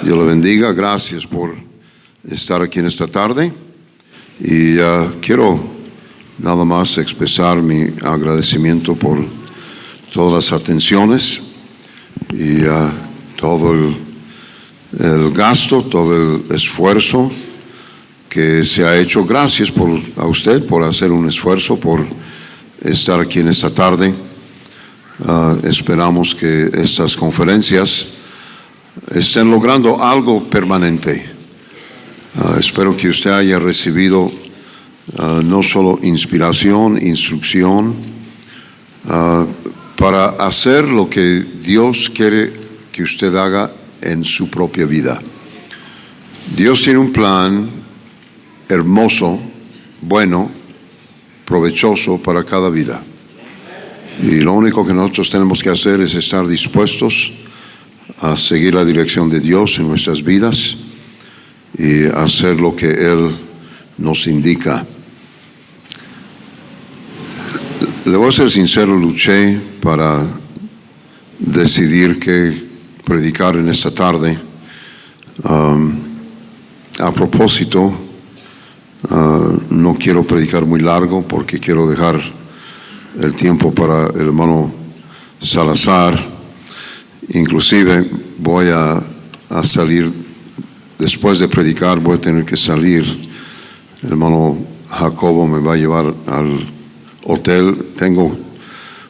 Dios le bendiga. Gracias por estar aquí en esta tarde. Y quiero nada más expresar mi agradecimiento por todas las atenciones y todo el gasto, todo el esfuerzo que se ha hecho. Gracias a usted por hacer un esfuerzo, por estar aquí en esta tarde. Esperamos que estas conferencias estén logrando algo permanente. Espero que usted haya recibido no solo inspiración, instrucción, para hacer lo que Dios quiere que usted haga en su propia vida. Dios tiene un plan hermoso, bueno, provechoso para cada vida. Y lo único que nosotros tenemos que hacer es estar dispuestos a seguir la dirección de Dios en nuestras vidas y hacer lo que Él nos indica. Le voy a ser sincero, luché para decidir qué predicar en esta tarde. A propósito, no quiero predicar muy largo porque quiero dejar el tiempo para el hermano Salazar. Inclusive voy a salir, después de predicar voy a tener que salir. El hermano Jacobo me va a llevar al hotel. Tengo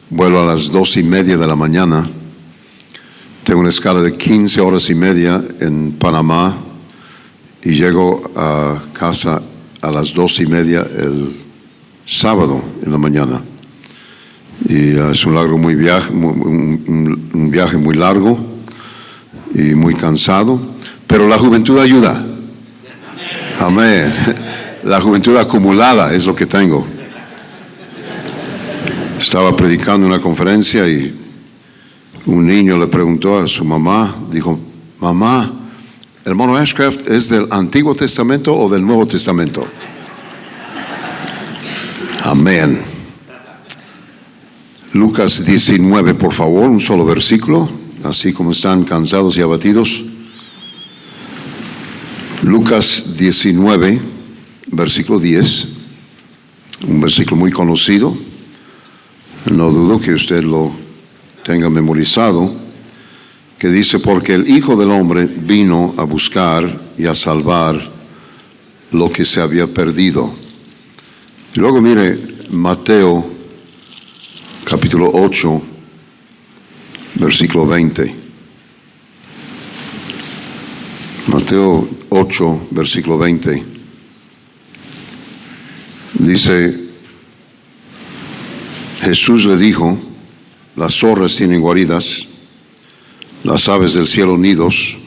vuelo a las 2:30 de la mañana. Tengo una escala de 15 horas y media en Panamá y llego a casa a las 2:30 el sábado en la mañana. Y es un viaje muy largo y muy cansado, pero la juventud ayuda. Amén. La juventud acumulada es lo que tengo. Estaba predicando en una conferencia y un niño le preguntó a su mamá, dijo: mamá, ¿el hermano Ashcraft es del Antiguo Testamento o del Nuevo Testamento? Amén. Lucas 19, por favor, un solo versículo, así como están cansados y abatidos. Lucas 19, versículo 10, un versículo muy conocido. No dudo que usted lo tenga memorizado, que dice: porque el Hijo del Hombre vino a buscar y a salvar lo que se había perdido. Y luego mire Mateo capítulo 8, versículo 20. Mateo 8, versículo 20. Dice: Jesús le dijo: las zorras tienen guaridas, las aves del cielo nidos,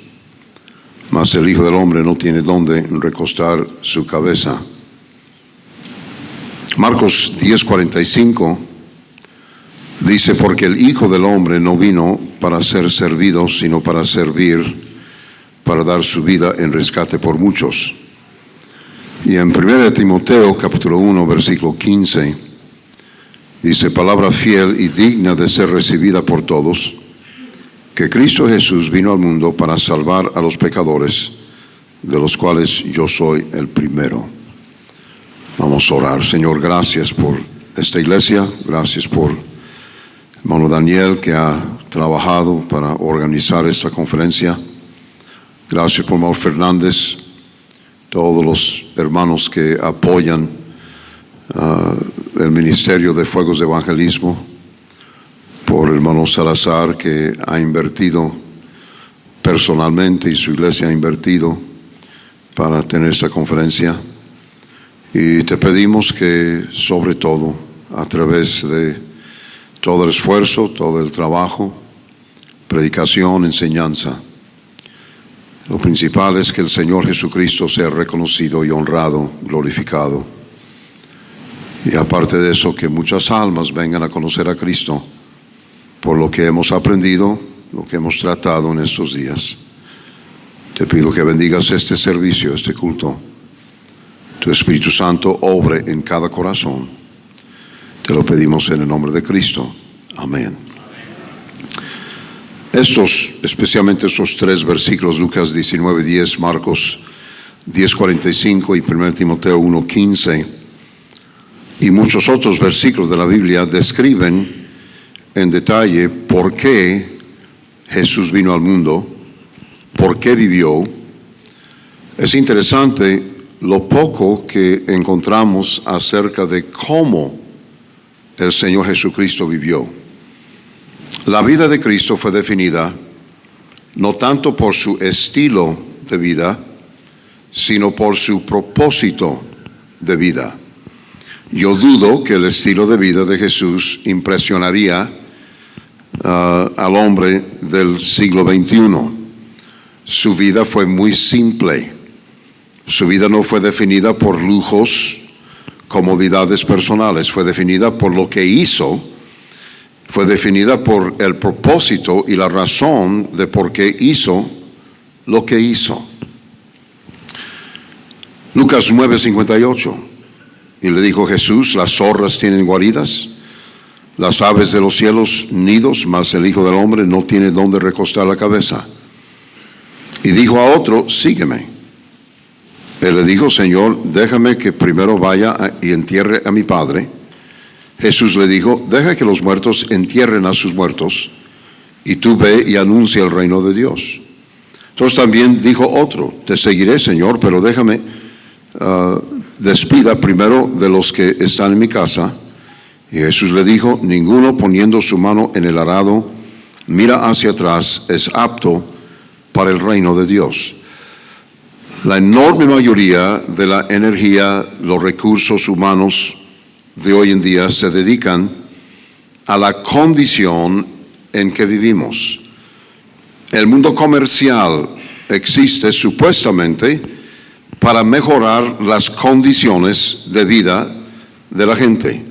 mas el Hijo del Hombre no tiene dónde recostar su cabeza. Marcos 10:45 dice: porque el Hijo del Hombre no vino para ser servido, sino para servir, para dar su vida en rescate por muchos. Y en 1 Timoteo capítulo 1, versículo 15, dice: palabra fiel y digna de ser recibida por todos, que Cristo Jesús vino al mundo para salvar a los pecadores, de los cuales yo soy el primero. Vamos a orar. Señor, gracias por esta iglesia, gracias por hermano Daniel, que ha trabajado para organizar esta conferencia. Gracias por hermano Fernández, todos los hermanos que apoyan el ministerio de Fuegos de Evangelismo, por hermano Salazar, que ha invertido personalmente y su iglesia ha invertido para tener esta conferencia. Y te pedimos que sobre todo, a través de todo el esfuerzo, todo el trabajo, predicación, enseñanza, lo principal es que el Señor Jesucristo sea reconocido y honrado, glorificado. Y aparte de eso, que muchas almas vengan a conocer a Cristo por lo que hemos aprendido, lo que hemos tratado en estos días. Te pido que bendigas este servicio, este culto. Tu Espíritu Santo obre en cada corazón. Te lo pedimos en el nombre de Cristo. Amén. Especialmente estos tres versículos, Lucas 19:10, Marcos 10:45 y 1 Timoteo 1:15, y muchos otros versículos de la Biblia describen en detalle por qué Jesús vino al mundo, por qué vivió. Es interesante lo poco que encontramos acerca de cómo el Señor Jesucristo vivió. La vida de Cristo fue definida no tanto por su estilo de vida, sino por su propósito de vida. Yo dudo que el estilo de vida de Jesús impresionaría al hombre del siglo XXI. Su vida fue muy simple. Su vida no fue definida por lujos, comodidades personales, fue definida por lo que hizo. Fue definida por el propósito y la razón de por qué hizo lo que hizo. Lucas 9:58. Y le dijo Jesús: las zorras tienen guaridas, las aves de los cielos nidos, mas el Hijo del Hombre no tiene dónde recostar la cabeza. Y dijo a otro: sígueme. Él le dijo: Señor, déjame que primero vaya y entierre a mi padre. Jesús le dijo: deja que los muertos entierren a sus muertos, y tú ve y anuncia el reino de Dios. Entonces también dijo otro: te seguiré, Señor, pero déjame despida primero de los que están en mi casa. Y Jesús le dijo: ninguno poniendo su mano en el arado mira hacia atrás es apto para el reino de Dios. La enorme mayoría de la energía, los recursos humanos de hoy en día se dedican a la condición en que vivimos. El mundo comercial existe supuestamente para mejorar las condiciones de vida de la gente.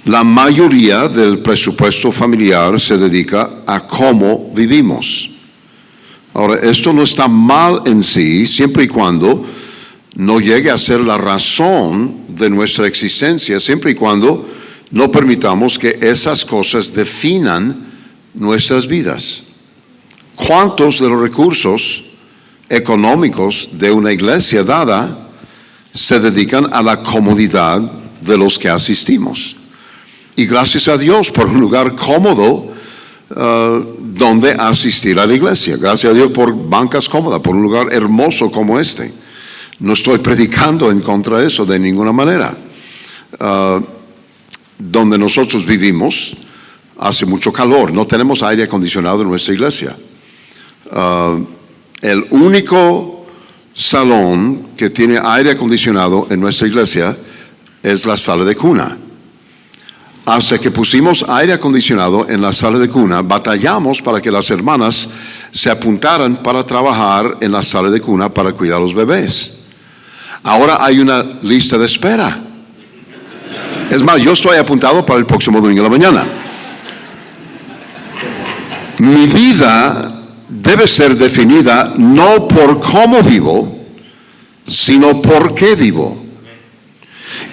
La mayoría del presupuesto familiar se dedica a cómo vivimos. Ahora, esto no está mal en sí, siempre y cuando no llegue a ser la razón de nuestra existencia, siempre y cuando no permitamos que esas cosas definan nuestras vidas. ¿Cuántos de los recursos económicos de una iglesia dada se dedican a la comodidad de los que asistimos? Y gracias a Dios por un lugar cómodo donde asistir a la iglesia. Gracias a Dios por bancas cómodas, por un lugar hermoso como este. No estoy predicando en contra de eso de ninguna manera. Donde nosotros vivimos hace mucho calor, no tenemos aire acondicionado en nuestra iglesia. El único salón que tiene aire acondicionado en nuestra iglesia es la sala de cuna. Hasta que pusimos aire acondicionado en la sala de cuna, batallamos para que las hermanas se apuntaran para trabajar en la sala de cuna para cuidar a los bebés. Ahora hay una lista de espera. Es más, yo estoy apuntado para el próximo domingo de la mañana. Mi vida debe ser definida no por cómo vivo, sino por qué vivo.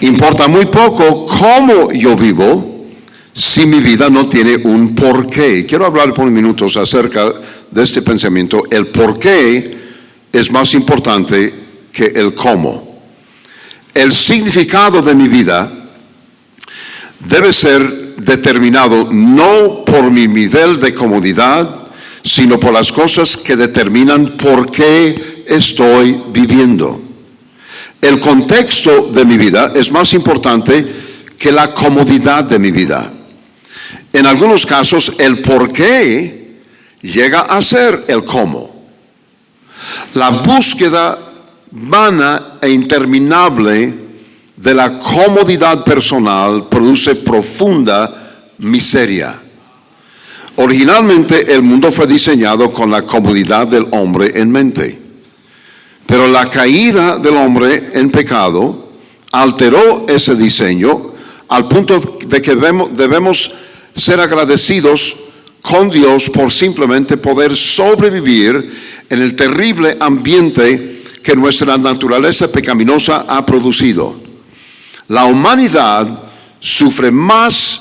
Importa muy poco cómo yo vivo si mi vida no tiene un porqué. Quiero hablar por unos minutos acerca de este pensamiento. El porqué es más importante que el cómo. El significado de mi vida debe ser determinado no por mi nivel de comodidad, sino por las cosas que determinan por qué estoy viviendo. El contexto de mi vida es más importante que la comodidad de mi vida. En algunos casos, el por qué llega a ser el cómo. La búsqueda vana e interminable de la comodidad personal produce profunda miseria. Originalmente, el mundo fue diseñado con la comodidad del hombre en mente. Pero la caída del hombre en pecado alteró ese diseño al punto de que debemos ser agradecidos con Dios por simplemente poder sobrevivir en el terrible ambiente que nuestra naturaleza pecaminosa ha producido. La humanidad sufre más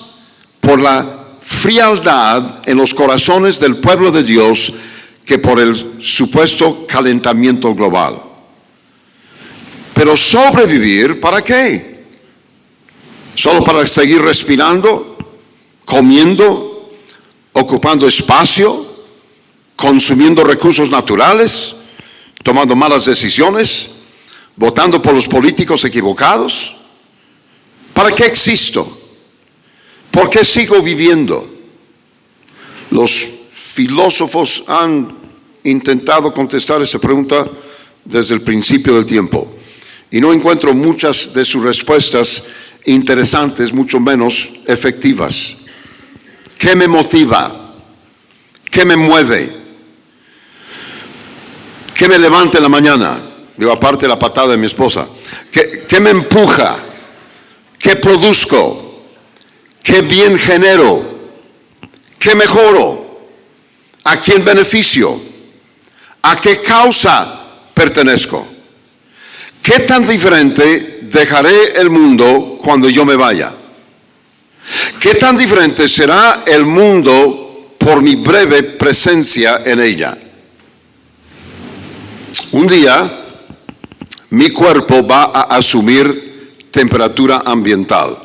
por la frialdad en los corazones del pueblo de Dios que por el supuesto calentamiento global. Pero sobrevivir, ¿para qué? ¿Solo para seguir respirando, comiendo, ocupando espacio, consumiendo recursos naturales, tomando malas decisiones, votando por los políticos equivocados? ¿Para qué existo? ¿Por qué sigo viviendo? Los filósofos han intentado contestar esa pregunta desde el principio del tiempo y no encuentro muchas de sus respuestas interesantes, mucho menos efectivas. ¿Qué me motiva? ¿Qué me mueve? ¿Qué me levanta en la mañana? Digo, aparte de la patada de mi esposa. ¿Qué me empuja? ¿Qué produzco? ¿Qué bien genero? ¿Qué mejoro? ¿A quién beneficio? ¿A qué causa pertenezco? ¿Qué tan diferente dejaré el mundo cuando yo me vaya? ¿Qué tan diferente será el mundo por mi breve presencia en ella? Un día, mi cuerpo va a asumir temperatura ambiental.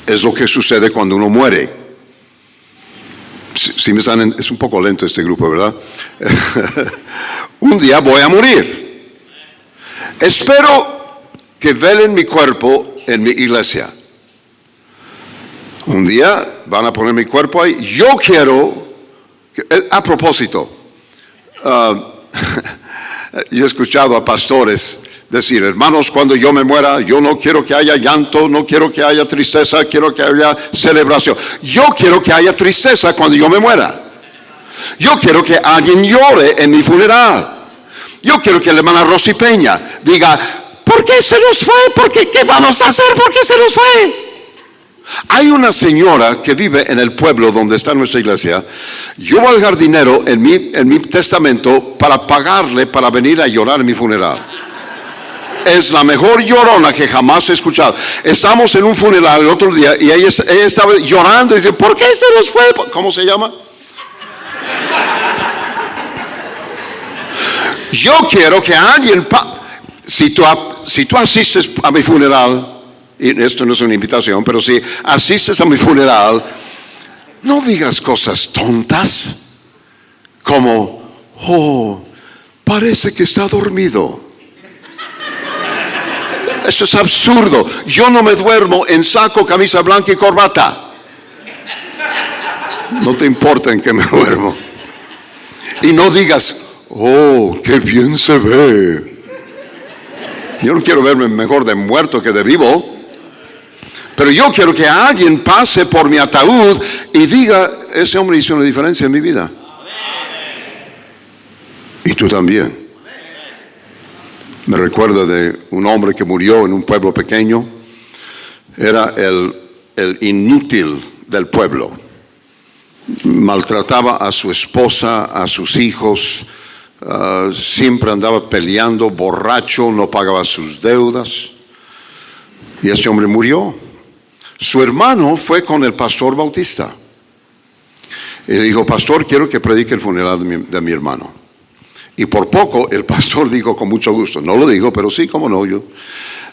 Es lo que sucede cuando uno muere. Si me están, es un poco lento este grupo, ¿verdad? Un día voy a morir. Espero que velen mi cuerpo en mi iglesia. Un día van a poner mi cuerpo ahí. Yo quiero, a propósito, yo he escuchado a pastores decir, hermanos, cuando yo me muera, yo no quiero que haya llanto, no quiero que haya tristeza, quiero que haya celebración. Yo quiero que haya tristeza cuando yo me muera. Yo quiero que alguien llore en mi funeral. Yo quiero que la hermana Rosy Peña diga, ¿por qué se nos fue? ¿Qué vamos a hacer? ¿Por qué se nos fue? Hay una señora que vive en el pueblo donde está nuestra iglesia. Yo voy a dejar dinero en mi testamento para pagarle para venir a llorar en mi funeral. Es la mejor llorona que jamás he escuchado. Estamos en un funeral el otro día y ella estaba llorando y dice, ¿por qué se nos fue? ¿Cómo se llama? Yo quiero que alguien, si tú asistes a mi funeral, y esto no es una invitación, pero si asistes a mi funeral, no digas cosas tontas como, oh, parece que está dormido. Eso es absurdo. Yo no me duermo en saco, camisa blanca y corbata. No te importa en qué me duermo. Y no digas, oh, qué bien se ve. Yo no quiero verme mejor de muerto que de vivo. Pero yo quiero que alguien pase por mi ataúd y diga, ese hombre hizo una diferencia en mi vida. Y tú también. Me recuerdo de un hombre que murió en un pueblo pequeño. Era el inútil del pueblo. Maltrataba a su esposa, a sus hijos. Siempre andaba peleando, borracho, no pagaba sus deudas. Y ese hombre murió. Su hermano fue con el pastor Bautista. Y le dijo, pastor, quiero que predique el funeral de mi hermano. Y por poco el pastor dijo con mucho gusto, no lo dijo, pero sí, cómo no,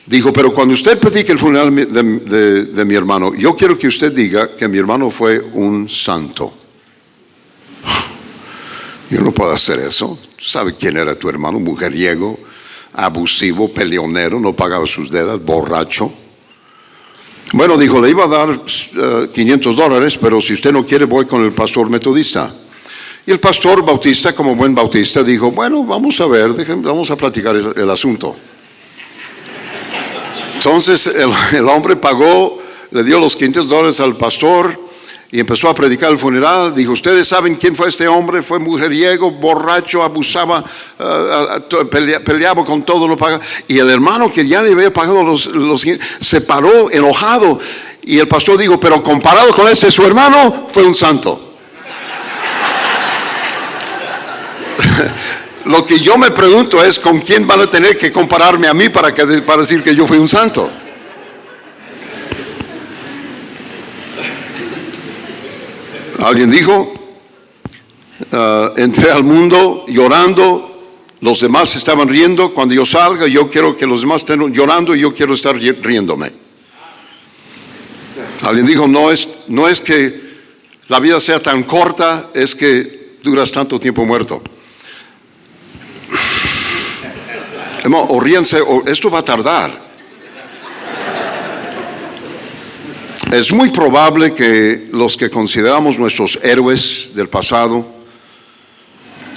dijo, pero cuando usted predique el funeral de mi hermano, yo quiero que usted diga que mi hermano fue un santo. Yo no puedo hacer eso. ¿Sabe quién era tu hermano? Mujeriego, abusivo, peleonero, no pagaba sus deudas, borracho. Bueno, dijo, le iba a dar $500, pero si usted no quiere, voy con el pastor metodista. Y el pastor Bautista, como buen bautista, dijo, bueno, vamos a ver, vamos a platicar el asunto. Entonces el hombre pagó, le dio los $500 al pastor y empezó a predicar el funeral. Dijo, ustedes saben quién fue este hombre, fue mujeriego, borracho, abusaba, peleaba con todo, no pagaba. Y el hermano que ya le había pagado los se paró enojado. Y el pastor dijo, pero comparado con su hermano, fue un santo. Lo que yo me pregunto es, ¿con quién van a tener que compararme a mí para decir que yo fui un santo? Alguien dijo, entré al mundo llorando, los demás estaban riendo. Cuando yo salga, yo quiero que los demás estén llorando y yo quiero estar riéndome. Alguien dijo, no es que la vida sea tan corta, es que duras tanto tiempo muerto. O ríense, o esto va a tardar. Es muy probable que los que consideramos nuestros héroes del pasado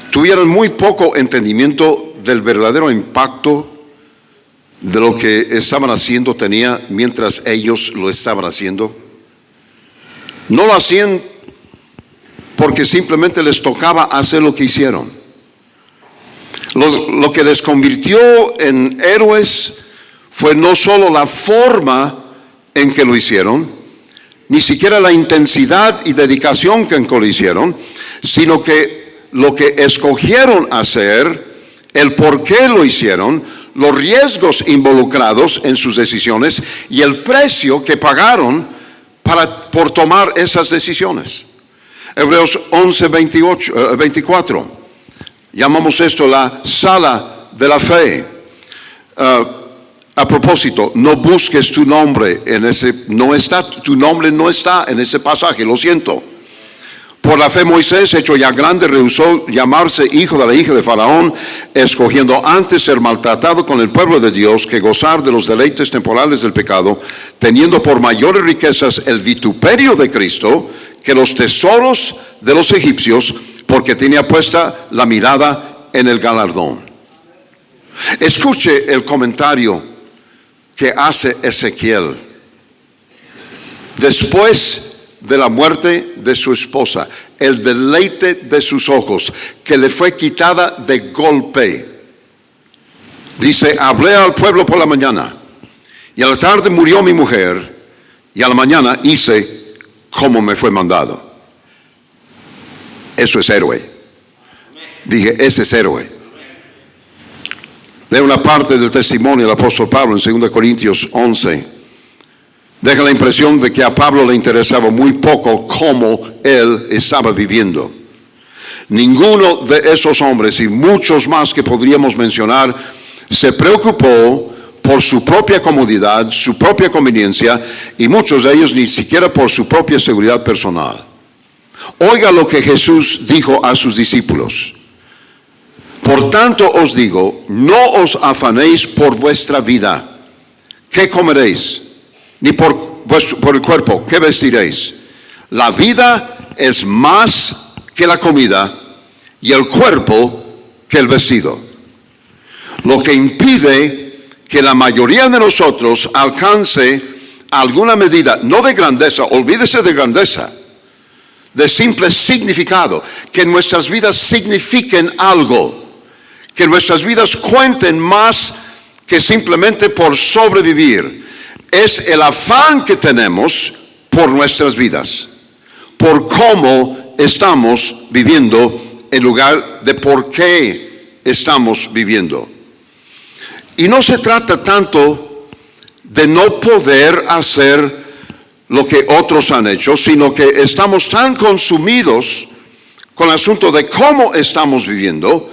tuvieran muy poco entendimiento del verdadero impacto de lo que estaban haciendo tenía mientras ellos lo estaban haciendo. No lo hacían porque simplemente les tocaba hacer lo que hicieron. Lo que les convirtió en héroes fue no solo la forma en que lo hicieron, ni siquiera la intensidad y dedicación con que lo hicieron, sino que lo que escogieron hacer, el por qué lo hicieron, los riesgos involucrados en sus decisiones y el precio que pagaron por tomar esas decisiones. Hebreos 11:24. Llamamos esto la sala de la fe. A propósito, no busques tu nombre tu nombre no está en ese pasaje, lo siento. Por la fe Moisés, hecho ya grande, rehusó llamarse hijo de la hija de Faraón, escogiendo antes ser maltratado con el pueblo de Dios que gozar de los deleites temporales del pecado, teniendo por mayores riquezas el vituperio de Cristo que los tesoros de los egipcios, porque tenía puesta la mirada en el galardón. Escuche el comentario que hace Ezequiel después de la muerte de su esposa, el deleite de sus ojos, que le fue quitada de golpe. Dice, hablé al pueblo por la mañana, y a la tarde murió mi mujer, y a la mañana hice como me fue mandado. Eso es héroe. Dije, ese es héroe. Leo una parte del testimonio del apóstol Pablo en 2 Corintios 11. Deja la impresión de que a Pablo le interesaba muy poco cómo él estaba viviendo. Ninguno de esos hombres y muchos más que podríamos mencionar se preocupó por su propia comodidad, su propia conveniencia, y muchos de ellos ni siquiera por su propia seguridad personal. Oiga lo que Jesús dijo a sus discípulos. Por tanto os digo, no os afanéis por vuestra vida. ¿Qué comeréis? Ni por el cuerpo, ¿qué vestiréis? La vida es más que la comida y el cuerpo que el vestido. Lo que impide que la mayoría de nosotros alcance alguna medida, no de grandeza, olvídese de grandeza, de simple significado, que nuestras vidas signifiquen algo, que nuestras vidas cuenten más que simplemente por sobrevivir. Es el afán que tenemos por nuestras vidas, por cómo estamos viviendo en lugar de por qué estamos viviendo. Y no se trata tanto de no poder hacer lo que otros han hecho, sino que estamos tan consumidos con el asunto de cómo estamos viviendo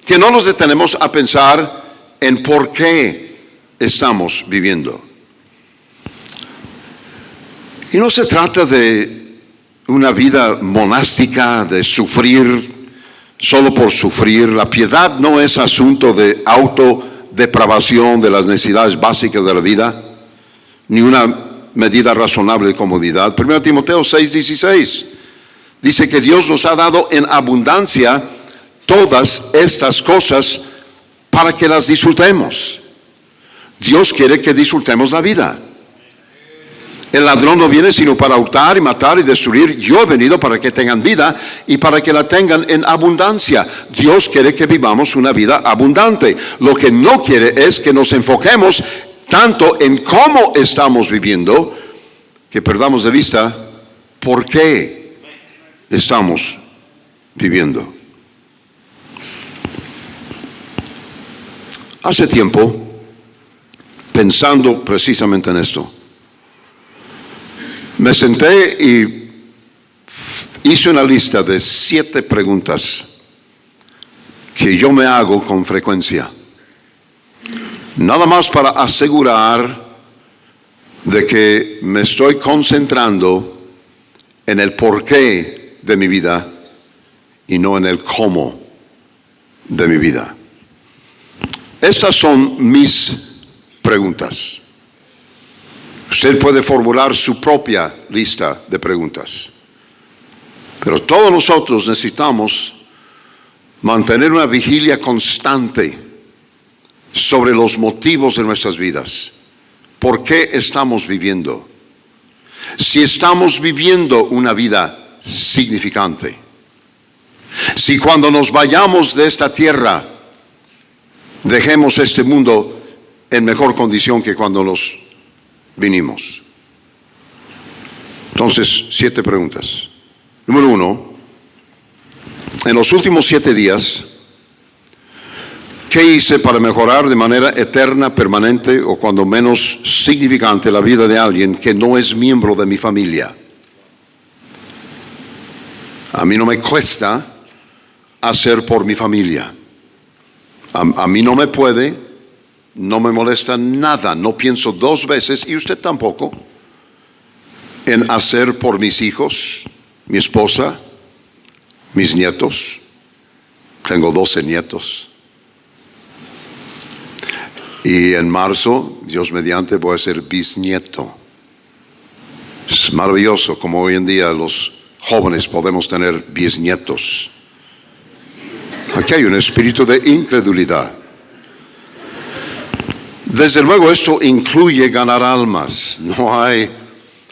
que no nos detenemos a pensar en por qué estamos viviendo. Y no se trata de una vida monástica, de sufrir solo por sufrir. La piedad no es asunto de autodepravación de las necesidades básicas de la vida, ni una medida razonable de comodidad. 1 Timoteo 6:16 dice que Dios nos ha dado en abundancia todas estas cosas para que las disfrutemos. Dios quiere que disfrutemos la vida. El ladrón no viene sino para hurtar y matar y destruir. Yo he venido para que tengan vida y para que la tengan en abundancia. Dios quiere que vivamos una vida abundante. Lo que no quiere es que nos enfoquemos tanto en cómo estamos viviendo que perdamos de vista por qué estamos viviendo. Hace tiempo, pensando precisamente en esto, me senté y hice una lista de 7 preguntas que yo me hago con frecuencia. Nada más para asegurar de que me estoy concentrando en el porqué de mi vida y no en el cómo de mi vida. Estas son mis preguntas. Usted puede formular su propia lista de preguntas. Pero todos nosotros necesitamos mantener una vigilia constante sobre los motivos de nuestras vidas. ¿Por qué estamos viviendo? Si estamos viviendo una vida significante. Si cuando nos vayamos de esta tierra, dejemos este mundo en mejor condición que cuando nos vinimos. Entonces, 7 preguntas. Número 1, en los últimos 7 días, ¿qué hice para mejorar de manera eterna, permanente o cuando menos significante la vida de alguien que no es miembro de mi familia? A mí no me cuesta hacer por mi familia. A mí no me puede, no me molesta nada, no pienso 2 veces, y usted tampoco, en hacer por mis hijos, mi esposa, mis nietos. Tengo 12 nietos. Y en marzo, Dios mediante, voy a ser bisnieto. Es maravilloso como hoy en día los jóvenes podemos tener bisnietos. Aquí hay un espíritu de incredulidad. Desde luego esto incluye ganar almas. No hay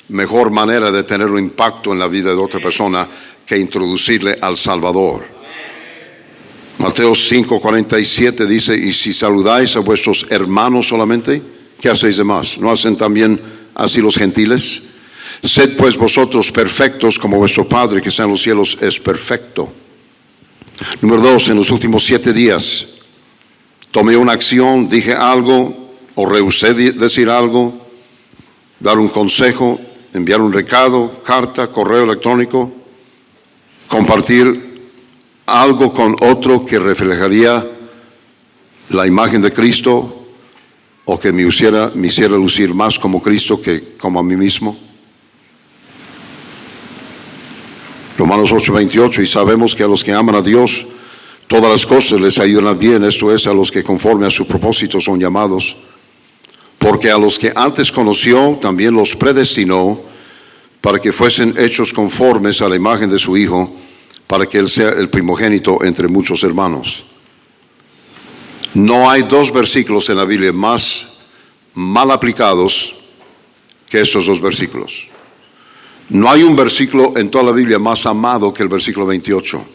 mejor manera de tener un impacto en la vida de otra persona que introducirle al Salvador. Mateo 5:47 dice: y si saludáis a vuestros hermanos solamente, ¿qué hacéis de más? ¿No hacen también así los gentiles? Sed pues vosotros perfectos como vuestro Padre que está en los cielos es perfecto. Número 2, en los últimos 7 días, tomé una acción, dije algo o rehusé decir algo, dar un consejo, enviar un recado, carta, correo electrónico, compartir algo con otro que reflejaría la imagen de Cristo o que me hiciera lucir más como Cristo que como a mí mismo. Romanos 8:28, y sabemos que a los que aman a Dios, todas las cosas les ayudan bien, esto es, a los que conforme a su propósito son llamados. Porque a los que antes conoció, también los predestinó para que fuesen hechos conformes a la imagen de su Hijo, para que Él sea el primogénito entre muchos hermanos. No hay 2 versículos en la Biblia más mal aplicados que estos 2 versículos. No hay un versículo en toda la Biblia más amado que el versículo 28.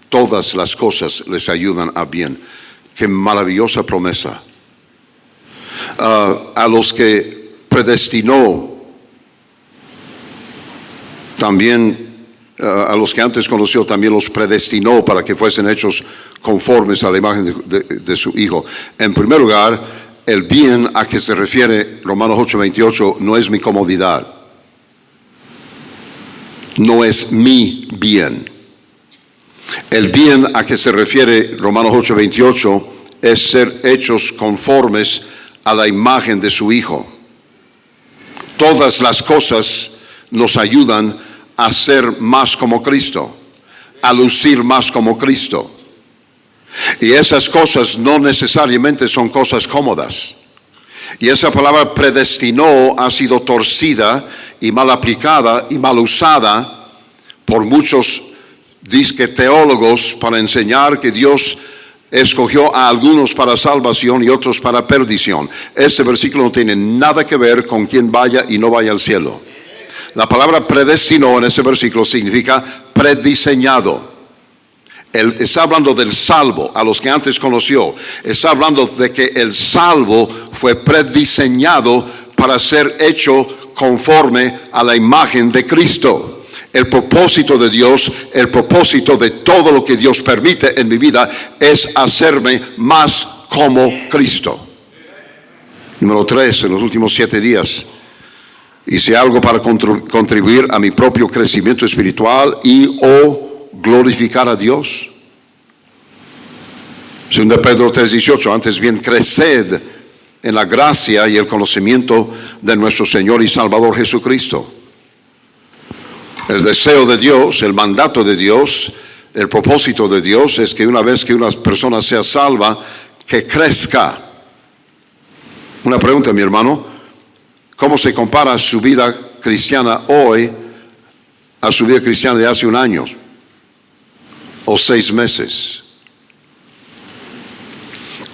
Todas las cosas les ayudan a bien. Qué maravillosa promesa. A los que predestinó, también a los que antes conoció, también los predestinó para que fuesen hechos conformes a la imagen de su Hijo. En primer lugar, el bien a que se refiere Romanos 8:28 no es mi comodidad. No es mi bien. El bien a que se refiere Romanos 8:28 es ser hechos conformes a la imagen de su Hijo. Todas las cosas nos ayudan a ser más como Cristo, a lucir más como Cristo. Y esas cosas no necesariamente son cosas cómodas. Y esa palabra predestinó ha sido torcida y mal aplicada y mal usada por muchos disque teólogos para enseñar que Dios escogió a algunos para salvación y otros para perdición. Este versículo no tiene nada que ver con quien vaya y no vaya al cielo. La palabra predestinó en ese versículo significa prediseñado. Él está hablando del salvo, a los que antes conoció. Está hablando de que el salvo fue prediseñado para ser hecho conforme a la imagen de Cristo. El propósito de Dios, el propósito de todo lo que Dios permite en mi vida es hacerme más como Cristo. Número 3, en los últimos 7 días Hice algo para contribuir a mi propio crecimiento espiritual y o glorificar a Dios. 2 Pedro 3:18, antes bien creced en la gracia y el conocimiento de nuestro Señor y Salvador Jesucristo. El deseo de Dios, el mandato de Dios, el propósito de Dios es que una vez que una persona sea salva, que crezca. Una pregunta, mi hermano, ¿cómo se compara su vida cristiana hoy a su vida cristiana de hace un año o 6 meses?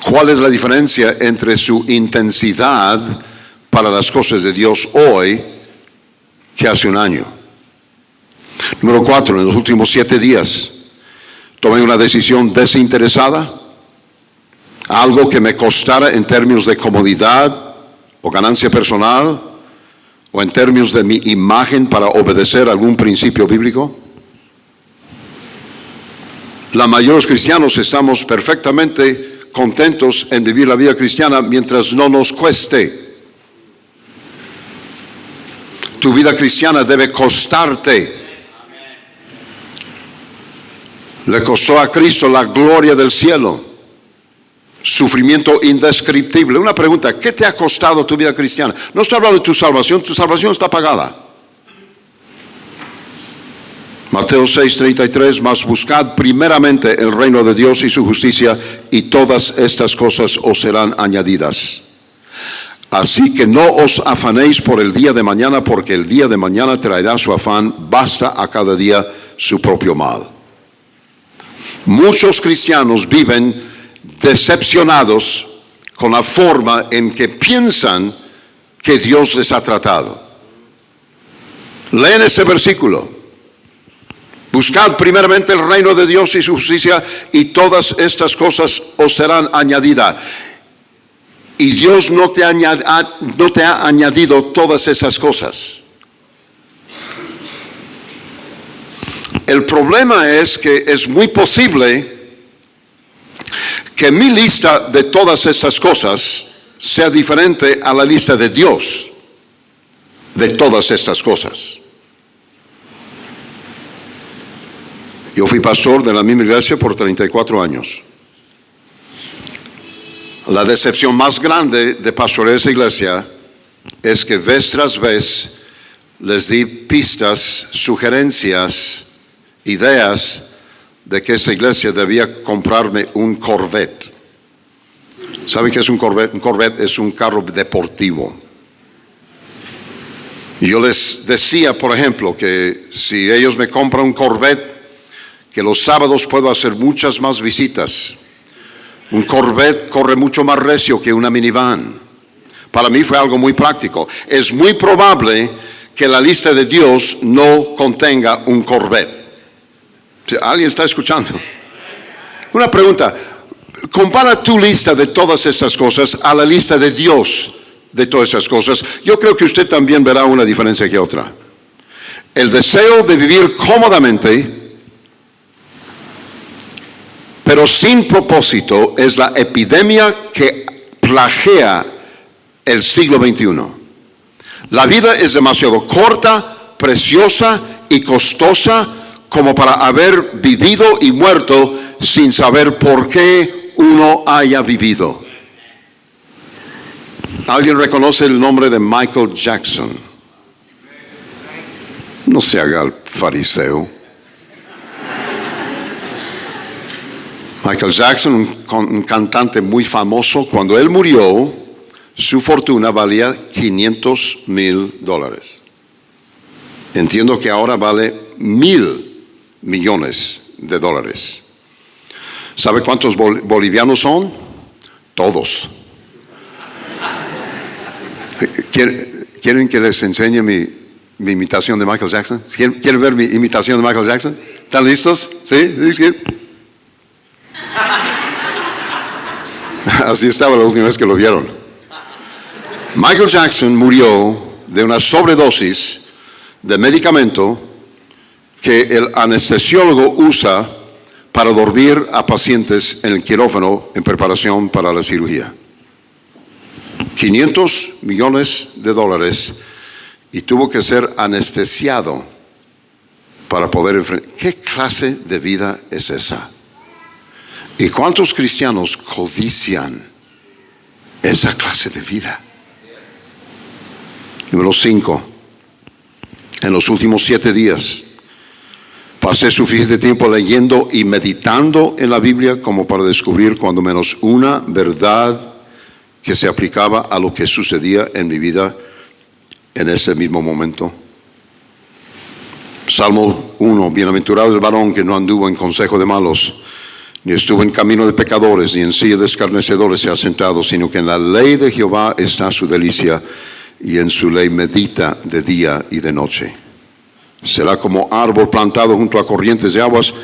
¿Cuál es la diferencia entre su intensidad para las cosas de Dios hoy que hace un año? Número 4, en los últimos 7 días tomé una decisión desinteresada, algo que me costara en términos de comodidad o ganancia personal o en términos de mi imagen para obedecer algún principio bíblico. La mayoría de los cristianos estamos perfectamente contentos en vivir la vida cristiana mientras no nos cueste. Tu vida cristiana debe costarte. Le costó a Cristo la gloria del cielo, sufrimiento indescriptible. Una pregunta, ¿qué te ha costado tu vida cristiana? No estoy hablando de tu salvación está pagada. Mateo 6:33, mas buscad primeramente el reino de Dios y su justicia, y todas estas cosas os serán añadidas. Así que no os afanéis por el día de mañana, porque el día de mañana traerá su afán, basta a cada día su propio mal. Muchos cristianos viven decepcionados con la forma en que piensan que Dios les ha tratado. Leen ese versículo. Buscad primeramente el reino de Dios y su justicia, y todas estas cosas os serán añadidas. Y Dios no te ha añadido todas esas cosas. El problema es que es muy posible que mi lista de todas estas cosas sea diferente a la lista de Dios de todas estas cosas. Yo fui pastor de la misma iglesia por 34 años. La decepción más grande de pastorear esa iglesia es que vez tras vez les di pistas, sugerencias, ideas de que esa iglesia debía comprarme un Corvette. ¿Saben qué es un Corvette? Un Corvette es un carro deportivo. Y yo les decía, por ejemplo, que si ellos me compran un Corvette, que los sábados puedo hacer muchas más visitas. Un Corvette corre mucho más recio que una minivan. Para mí fue algo muy práctico. Es muy probable que la lista de Dios no contenga un Corvette. ¿Alguien está escuchando? Una pregunta, compara tu lista de todas estas cosas a la lista de Dios de todas esas cosas. Yo creo que usted también verá una diferencia que otra. El deseo de vivir cómodamente, pero sin propósito, es la epidemia que plagea el siglo XXI. La vida es demasiado corta, preciosa y costosa como para haber vivido y muerto sin saber por qué uno haya vivido. ¿Alguien reconoce el nombre de Michael Jackson? No se haga el fariseo. Michael Jackson, un cantante muy famoso, cuando él murió, su fortuna valía $500,000. Entiendo que ahora vale $1,000 millones. ¿Sabe cuántos bolivianos son? Todos. ¿Quieren que les enseñe mi imitación de Michael Jackson? ¿Quieren ver mi imitación de Michael Jackson? ¿Están listos? ¿Sí? Así estaba la última vez que lo vieron. Michael Jackson murió de una sobredosis de medicamento que el anestesiólogo usa para dormir a pacientes en el quirófano en preparación para la cirugía. $500 millones, y tuvo que ser anestesiado para poder enfrentar. ¿Qué clase de vida es esa? ¿Y cuántos cristianos codician esa clase de vida? Número 5. En los últimos 7 días pasé suficiente tiempo leyendo y meditando en la Biblia como para descubrir cuando menos una verdad que se aplicaba a lo que sucedía en mi vida en ese mismo momento. Salmo 1, bienaventurado el varón que no anduvo en consejo de malos, ni estuvo en camino de pecadores, ni en silla de escarnecedores se ha sentado, sino que en la ley de Jehová está su delicia, y en su ley medita de día y de noche. Será como árbol plantado junto a corrientes de aguas,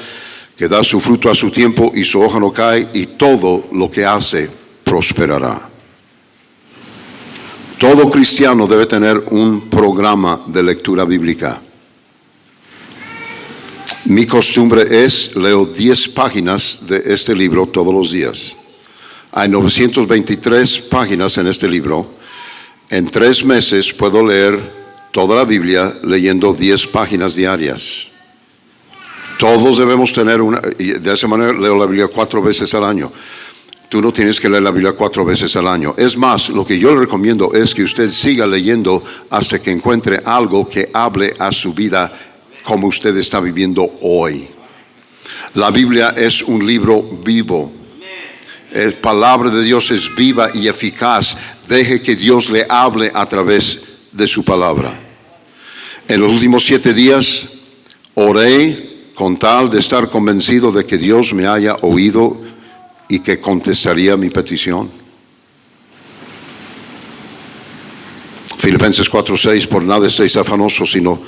que da su fruto a su tiempo y su hoja no cae, y todo lo que hace prosperará. Todo cristiano debe tener un programa de lectura bíblica. Mi costumbre es, leo 10 páginas de este libro todos los días. Hay 923 páginas en este libro. En 3 meses puedo leer toda la Biblia leyendo 10 páginas diarias. Todos debemos tener y de esa manera leo la Biblia 4 veces al año. Tú no tienes que leer la Biblia 4 veces al año. Es más, lo que yo le recomiendo es que usted siga leyendo hasta que encuentre algo que hable a su vida como usted está viviendo hoy. La Biblia es un libro vivo. La palabra de Dios es viva y eficaz. Deje que Dios le hable a través de su palabra. En los últimos 7 días oré con tal de estar convencido de que Dios me haya oído y que contestaría mi petición. Filipenses 4:6, por nada estéis afanosos, sino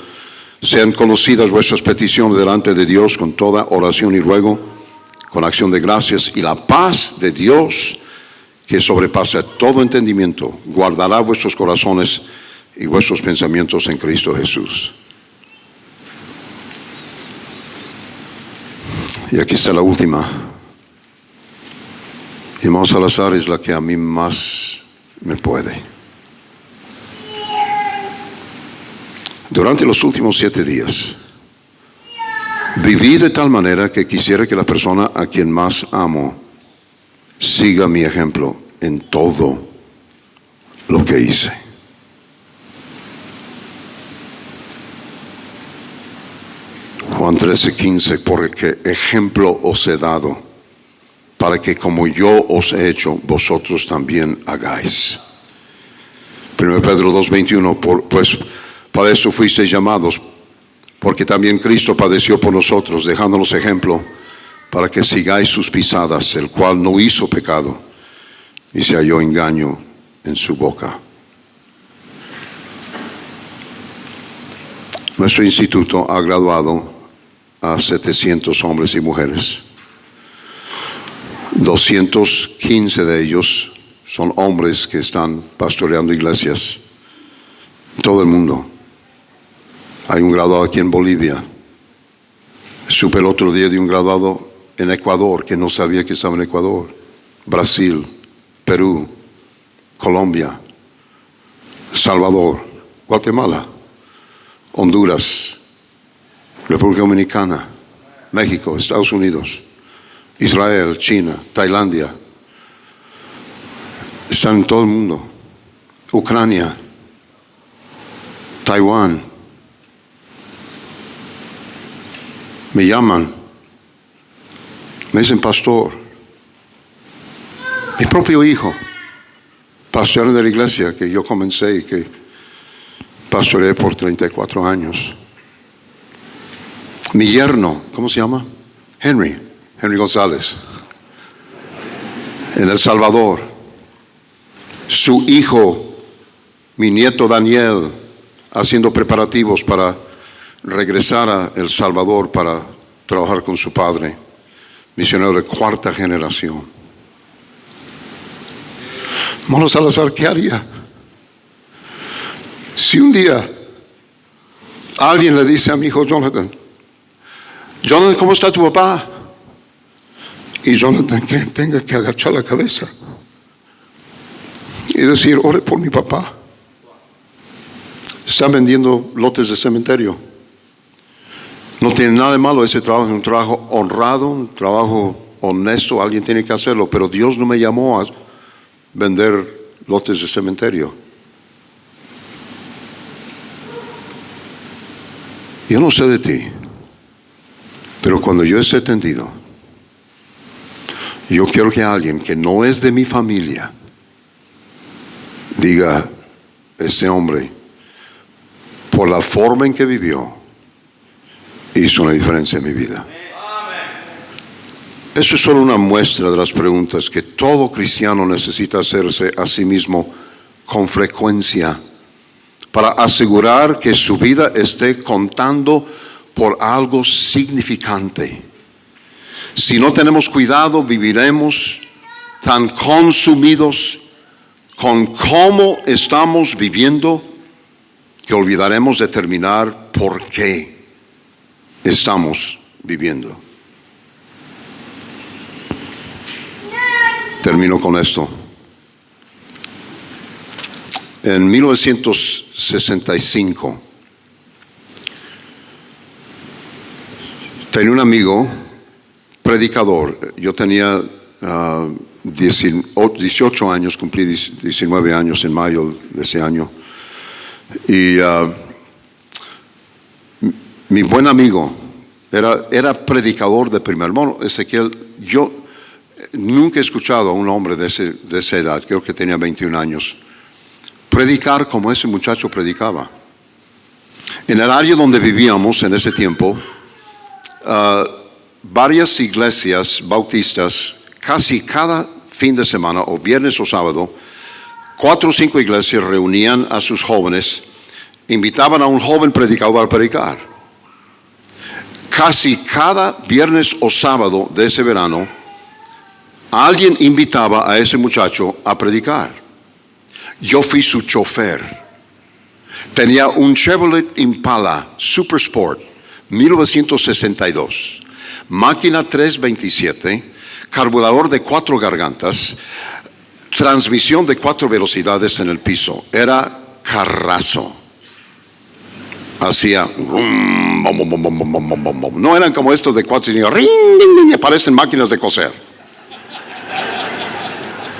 sean conocidas vuestras peticiones delante de Dios con toda oración y ruego, con acción de gracias, y la paz de Dios, que sobrepasa todo entendimiento, guardará vuestros corazones y vuestros pensamientos en Cristo Jesús. Y aquí está la última. Irmão Salazar es la que a mí más me puede. Durante los últimos 7 días, viví de tal manera que quisiera que la persona a quien más amo siga mi ejemplo en todo lo que hice. Juan 13:15, porque ejemplo os he dado, para que como yo os he hecho, vosotros también hagáis. 1 Pedro 2:21, pues para esto fuisteis llamados, porque también Cristo padeció por nosotros, dejándonos ejemplo, para que sigáis sus pisadas, el cual no hizo pecado, y se halló engaño en su boca. Nuestro instituto ha graduado a 700 hombres y mujeres. 215 de ellos son hombres que están pastoreando iglesias en todo el mundo. Hay un graduado aquí en Bolivia. Supe el otro día de un graduado en Ecuador que no sabía que estaba en Ecuador. Brasil, Perú, Colombia, Salvador, Guatemala, Honduras, República Dominicana, México, Estados Unidos, Israel, China, Tailandia. Están en todo el mundo. Ucrania, Taiwán. Me llaman, me dicen pastor. Mi propio hijo, pastor de la iglesia que yo comencé y que pastoreé por 34 años. Mi yerno, ¿cómo se llama? Henry González, en El Salvador. Su hijo, mi nieto Daniel, haciendo preparativos para regresar a El Salvador para trabajar con su padre, misionero de 4ª generación. Hermano Salazar, ¿qué haría? Si un día alguien le dice a mi hijo Jonathan, ¿cómo está tu papá? Y Jonathan que tenga que agachar la cabeza y decir, ore por mi papá. Está vendiendo lotes de cementerio. No tiene nada de malo ese trabajo, es un trabajo honrado, un trabajo honesto, alguien tiene que hacerlo, pero Dios no me llamó a vender lotes de cementerio. Yo no sé de ti, pero cuando yo esté tendido, yo quiero que alguien que no es de mi familia diga, este hombre, por la forma en que vivió, hizo una diferencia en mi vida. Eso es solo una muestra de las preguntas que todo cristiano necesita hacerse a sí mismo con frecuencia para asegurar que su vida esté contando por algo significante. Si no tenemos cuidado, viviremos tan consumidos con cómo estamos viviendo que olvidaremos determinar por qué estamos viviendo. Termino con esto. En 1965 tenía un amigo predicador. Yo tenía 18 años, cumplí 19 años en mayo de ese año. Y mi buen amigo era predicador de primer hermano Ezequiel. Yo nunca he escuchado a un hombre de esa edad, creo que tenía 21 años, predicar como ese muchacho predicaba. En el área donde vivíamos en ese tiempo, varias iglesias bautistas, casi cada fin de semana, o viernes o sábado, 4 o 5 iglesias reunían a sus jóvenes, invitaban a un joven predicador a predicar. Casi cada viernes o sábado de ese verano, alguien invitaba a ese muchacho a predicar. Yo fui su chofer. Tenía un Chevrolet Impala Super Sport 1962, máquina 327, carburador de 4 gargantas, transmisión de 4 velocidades en el piso. Era carrazo. Hacía no eran como estos de 4 cilindros, parecen máquinas de coser.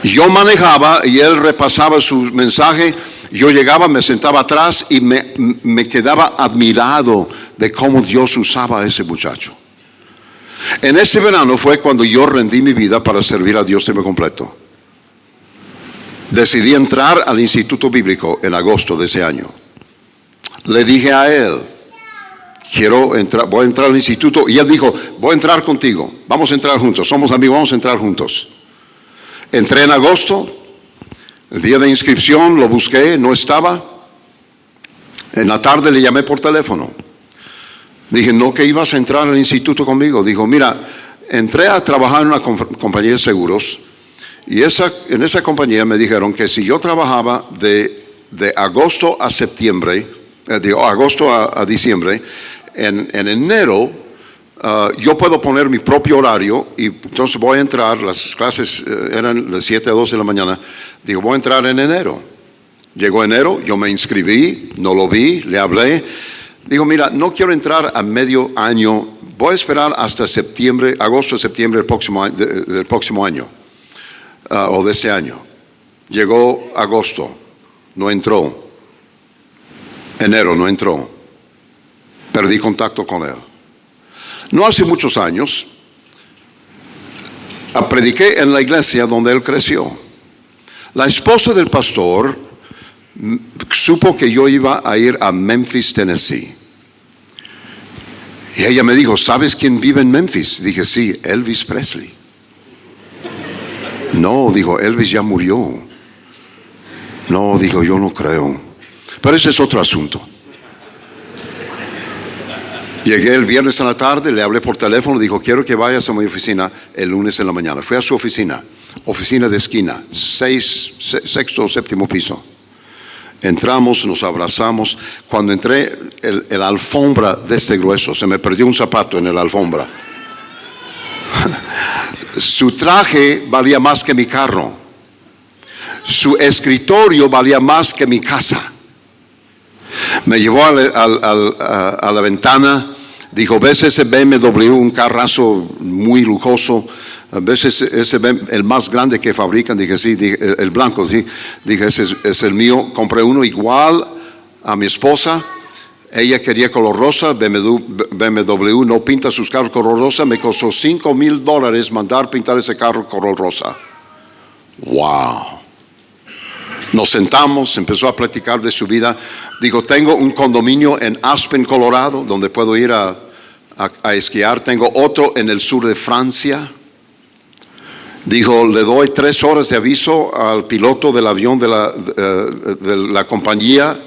Yo manejaba y él repasaba su mensaje. Yo llegaba, me sentaba atrás y me quedaba admirado de cómo Dios usaba a ese muchacho. En ese verano fue cuando yo rendí mi vida para servir a Dios de completo. Decidí entrar al Instituto Bíblico en agosto de ese año. Le dije a él, voy a entrar al instituto. Y él dijo, voy a entrar contigo, vamos a entrar juntos, somos amigos, vamos a entrar juntos. Entré en agosto, el día de inscripción, lo busqué, no estaba. En la tarde le llamé por teléfono. Dije, no, que ibas a entrar al instituto conmigo. Dijo, mira, entré a trabajar en una compañía de seguros y en esa compañía me dijeron que si yo trabajaba de agosto a septiembre, de agosto a diciembre, en enero yo puedo poner mi propio horario y entonces voy a entrar, las clases eran de 7 a 12 de la mañana, digo, voy a entrar en enero. Llegó enero, yo me inscribí, no lo vi, le hablé, digo, mira, no quiero entrar a medio año, voy a esperar hasta septiembre, agosto, septiembre del próximo año, o de este año. Llegó agosto, no entró. Enero no entró. Perdí contacto con él. No hace muchos años, prediqué en la iglesia donde él creció. La esposa del pastor supo que yo iba a ir a Memphis, Tennessee. Y ella me dijo, ¿sabes quién vive en Memphis? Dije, sí, Elvis Presley. No, dijo, Elvis ya murió. No, dijo, yo no creo. Pero ese es otro asunto. Llegué el viernes en la tarde, le hablé por teléfono, dijo, quiero que vayas a mi oficina el lunes en la mañana. Fui a su oficina de esquina, 6º o 7º piso. Entramos, nos abrazamos. Cuando entré, el alfombra de este grueso, se me perdió un zapato en el alfombra. Su traje valía más que mi carro. Su escritorio valía más que mi casa. Me llevó a la ventana. Dijo, ¿ves ese BMW, un carrazo muy lujoso? ¿Ves ese el más grande que fabrican? Dije, sí. Dije, el blanco, sí. Dije, ese es el mío. Compré uno igual a mi esposa. Ella quería color rosa. BMW no pinta sus carros color rosa. Me costó $5,000 mandar pintar ese carro color rosa. Wow. Nos sentamos, empezó a platicar de su vida. Digo, tengo un condominio en Aspen, Colorado, donde puedo ir a esquiar. Tengo otro en el sur de Francia. Dijo, le doy 3 horas de aviso al piloto del avión de la compañía.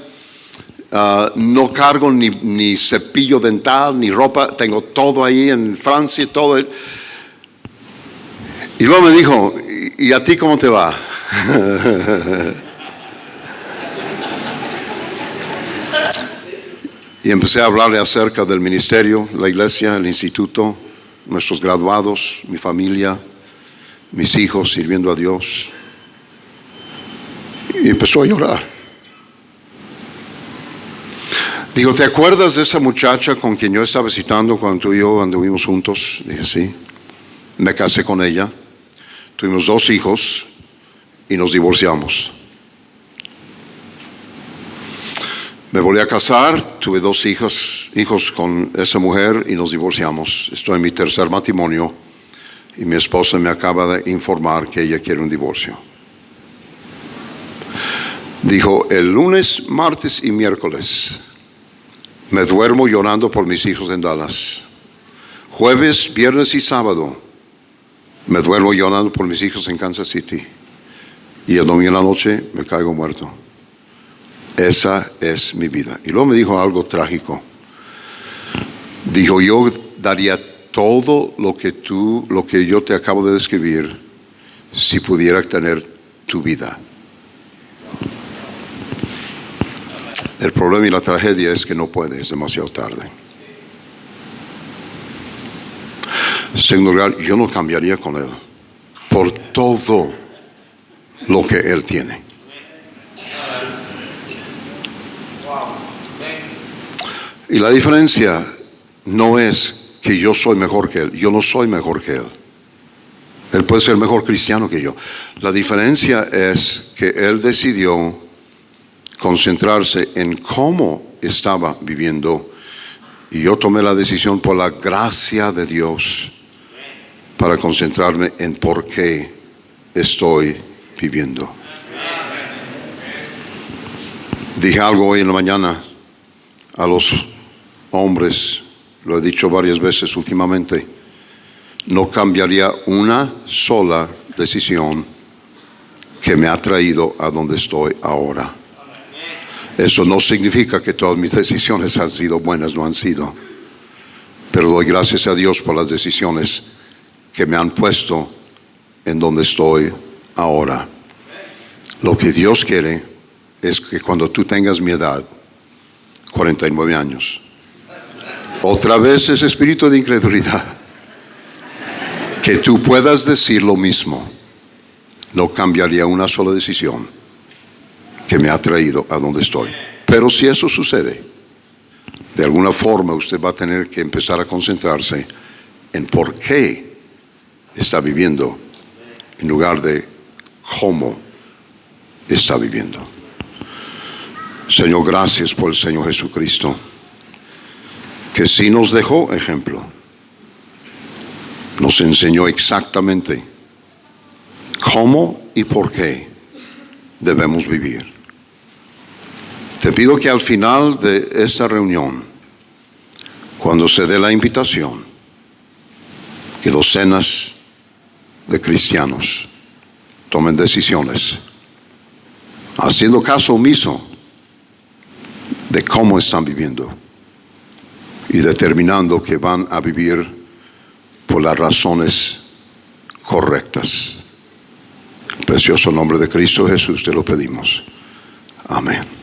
No cargo ni cepillo dental, ni ropa. Tengo todo ahí en Francia, todo. Y luego me dijo, ¿y a ti cómo te va? Y empecé a hablarle acerca del ministerio, la iglesia, el instituto, nuestros graduados, mi familia, mis hijos sirviendo a Dios. Y empezó a llorar. Digo, ¿te acuerdas de esa muchacha con quien yo estaba visitando cuando tú y yo anduvimos juntos? Dije, sí. Me casé con ella. Tuvimos 2 hijos y nos divorciamos. Me volví a casar, tuve 2 hijos con esa mujer y nos divorciamos. Estoy en mi 3er matrimonio y mi esposa me acaba de informar que ella quiere un divorcio. Dijo, el lunes, martes y miércoles me duermo llorando por mis hijos en Dallas. Jueves, viernes y sábado me duermo llorando por mis hijos en Kansas City. Y el domingo en la noche me caigo muerto. Esa es mi vida. Y luego me dijo algo trágico. Dijo, yo daría todo lo que yo te acabo de describir, si pudiera tener tu vida. El problema y la tragedia es que no puede, es demasiado tarde. En segundo lugar, yo no cambiaría con él por todo lo que él tiene. Y la diferencia no es que yo soy mejor que él. Yo no soy mejor que él. Él puede ser mejor cristiano que yo. La diferencia es que él decidió concentrarse en cómo estaba viviendo. Y yo tomé la decisión por la gracia de Dios para concentrarme en por qué estoy viviendo. Dije algo hoy en la mañana a los hombres, lo he dicho varias veces últimamente, no cambiaría una sola decisión que me ha traído a donde estoy ahora. Eso no significa que todas mis decisiones han sido buenas, no han sido. Pero doy gracias a Dios por las decisiones que me han puesto en donde estoy ahora. Lo que Dios quiere es que cuando tú tengas mi edad, 49 años, otra vez ese espíritu de incredulidad, que tú puedas decir lo mismo. No cambiaría una sola decisión que me ha traído a donde estoy. Pero si eso sucede, de alguna forma usted va a tener que empezar a concentrarse en por qué está viviendo en lugar de cómo está viviendo. Señor, gracias por el Señor Jesucristo, que sí nos dejó ejemplo, nos enseñó exactamente cómo y por qué debemos vivir. Te pido que al final de esta reunión, cuando se dé la invitación, que docenas de cristianos tomen decisiones, haciendo caso omiso de cómo están viviendo y determinando que van a vivir por las razones correctas. En el precioso nombre de Cristo Jesús te lo pedimos. Amén.